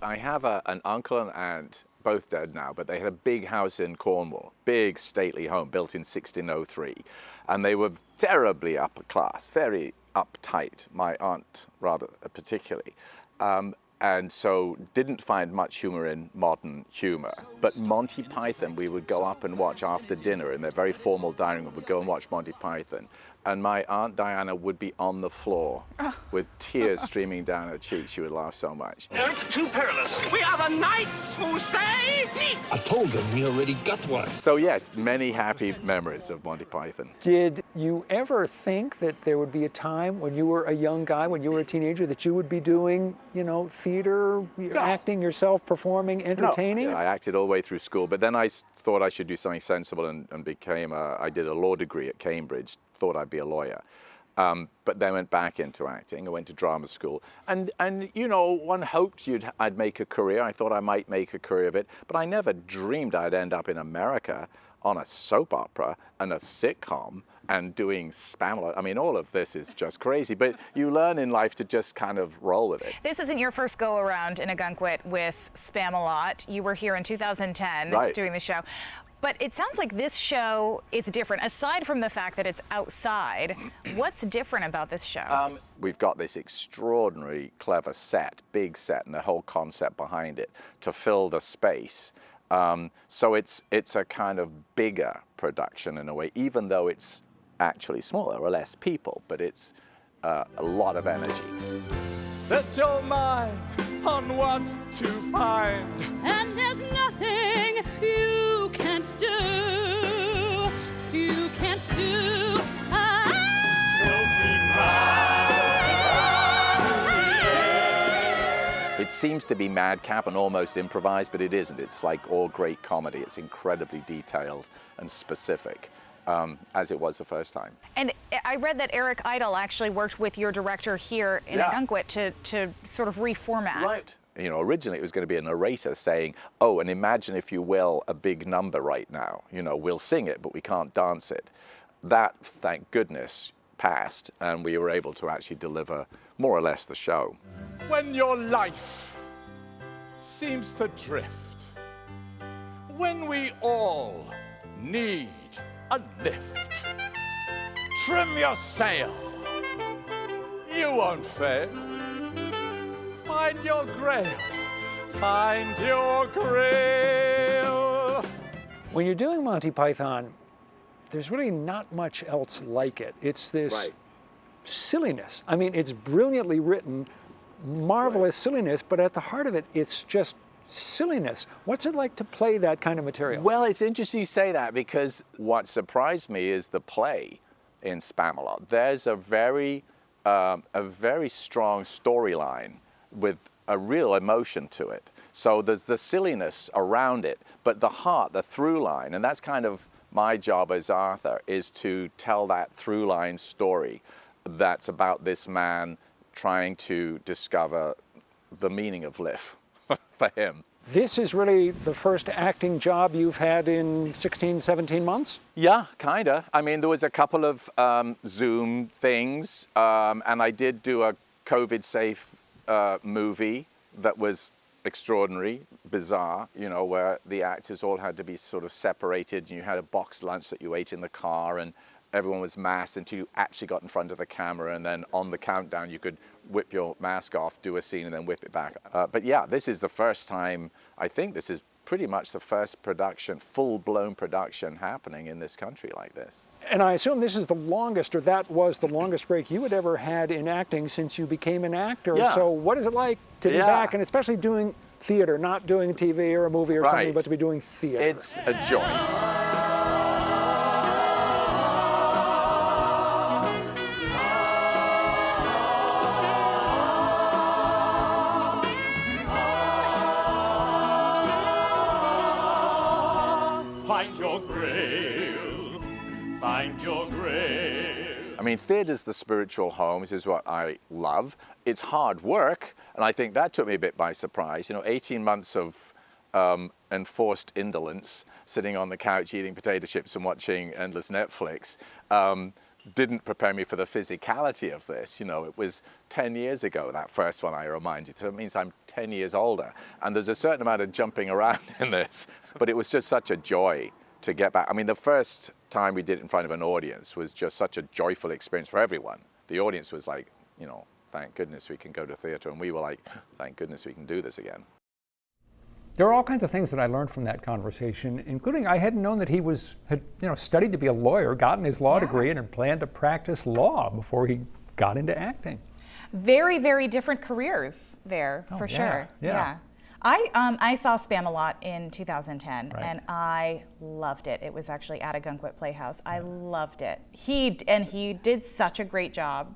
I have an uncle and aunt, both dead now, but they had a big house in Cornwall, big stately home built in 1603. And they were terribly upper class, very uptight, my aunt rather particularly. And so didn't find much humor in modern humor. But Monty Python, we would go up and watch after dinner in their very formal dining room. We'd go and watch Monty Python. And my Aunt Diana would be on the floor with tears streaming down her cheeks. She would laugh so much. No, it's too perilous. We are the knights who say neat. I told them we already got one. So yes, many happy memories of Monty Python. Did you ever think that there would be a time when you were a young guy, when you were a teenager, that you would be doing, you know, theater, acting yourself, performing, entertaining? No. I acted all the way through school, but then I thought I should do something sensible and I did a law degree at Cambridge, thought I'd be a lawyer. But then went back into acting. I went to drama school. And you know, one hoped I'd make a career. I thought I might make a career of it, but I never dreamed I'd end up in America on a soap opera and a sitcom and doing Spamalot. I mean, all of this is just crazy, but you learn in life to just kind of roll with it. This isn't your first go around in Agunquit with Spamalot. You were here in 2010 doing the show. But it sounds like this show is different. Aside from the fact that it's outside, what's different about this show? We've got this extraordinary, clever set, big set, and the whole concept behind it to fill the space. So it's a kind of bigger production in a way, even though it's actually smaller or less people, but it's a lot of energy. Set your mind on what to find. And there's nothing you can't do. You can't do. It seems to be madcap and almost improvised, but it isn't. It's like all great comedy. It's incredibly detailed and specific, as it was the first time. And I read that Eric Idle actually worked with your director here in Agunquit to sort of reformat. Right. You know, originally it was going to be a narrator saying, oh, and imagine, if you will, a big number right now. You know, we'll sing it, but we can't dance it. That, thank goodness, passed, and we were able to actually deliver more or less the show. When your life seems to drift, when we all need a lift, trim your sail, you won't fail. Find your grail, find your grail. When you're doing Monty Python, there's really not much else like it. It's this silliness. I mean, it's brilliantly written, marvelous silliness, but at the heart of it, it's just silliness. What's it like to play that kind of material? Well, it's interesting you say that, because what surprised me is the play in Spamalot. There's a very strong storyline with a real emotion to it. So there's the silliness around it, but the heart, the through line, and that's kind of my job as Arthur, is to tell that through line story that's about this man trying to discover the meaning of life for him. This is really the first acting job you've had in 16, 17 months? Yeah, kind of. I mean, there was a couple of Zoom things, and I did do a COVID-safe movie that was extraordinary, bizarre, you know, where the actors all had to be sort of separated, and you had a boxed lunch that you ate in the car, and everyone was masked until you actually got in front of the camera, and then on the countdown you could whip your mask off, do a scene, and then whip it back. But yeah, this is the first time, I think this is pretty much the first production, full-blown production happening in this country like this. And I assume this is the longest, or that was the longest break you had ever had in acting since you became an actor. Yeah. So what is it like to be back, and especially doing theater, not doing TV or a movie or something, but to be doing theater? It's a joy. Find your grail, find your grail. I mean, theater's the spiritual home. This is what I love. It's hard work, and I think that took me a bit by surprise. You know, 18 months of enforced indolence, sitting on the couch eating potato chips and watching endless Netflix. didn't prepare me for the physicality of this. You know, it was 10 years ago, that first one, I remind you. So it means I'm 10 years older. And there's a certain amount of jumping around in this, but it was just such a joy to get back. I mean, the first time we did it in front of an audience was just such a joyful experience for everyone. The audience was like, you know, thank goodness we can go to theater. And we were like, thank goodness we can do this again. There are all kinds of things that I learned from that conversation, including I hadn't known that he had studied to be a lawyer, gotten his law degree, and had planned to practice law before he got into acting. Very, very different careers there, for sure. Yeah. I saw Spamalot in 2010, Right. and I loved it. It was actually at Agunquit Playhouse. I loved it. He did such a great job.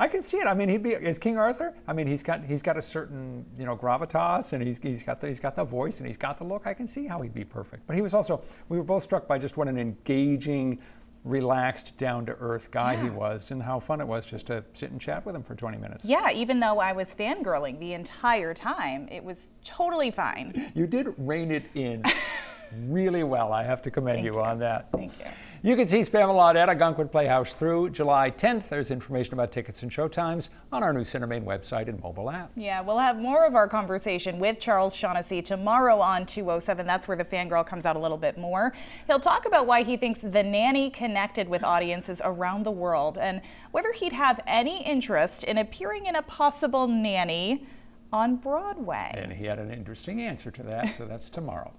I can see it. I mean, he'd be as King Arthur. I mean, he's got a certain gravitas, and he's got the voice, and he's got the look. I can see how he'd be perfect. But he was also, we were both struck by just what an engaging, relaxed, down-to-earth guy he was, and how fun it was just to sit and chat with him for 20 minutes. Yeah, even though I was fangirling the entire time, it was totally fine. You did rein it in really well. I have to commend you on that. Thank you. You can see Spamalot at Agunquit Playhouse through July 10th. There's information about tickets and showtimes on our new Cinemain website and mobile app. Yeah, we'll have more of our conversation with Charles Shaughnessy tomorrow on 207. That's where the fangirl comes out a little bit more. He'll talk about why he thinks The Nanny connected with audiences around the world and whether he'd have any interest in appearing in a possible nanny on Broadway. And he had an interesting answer to that, so that's tomorrow.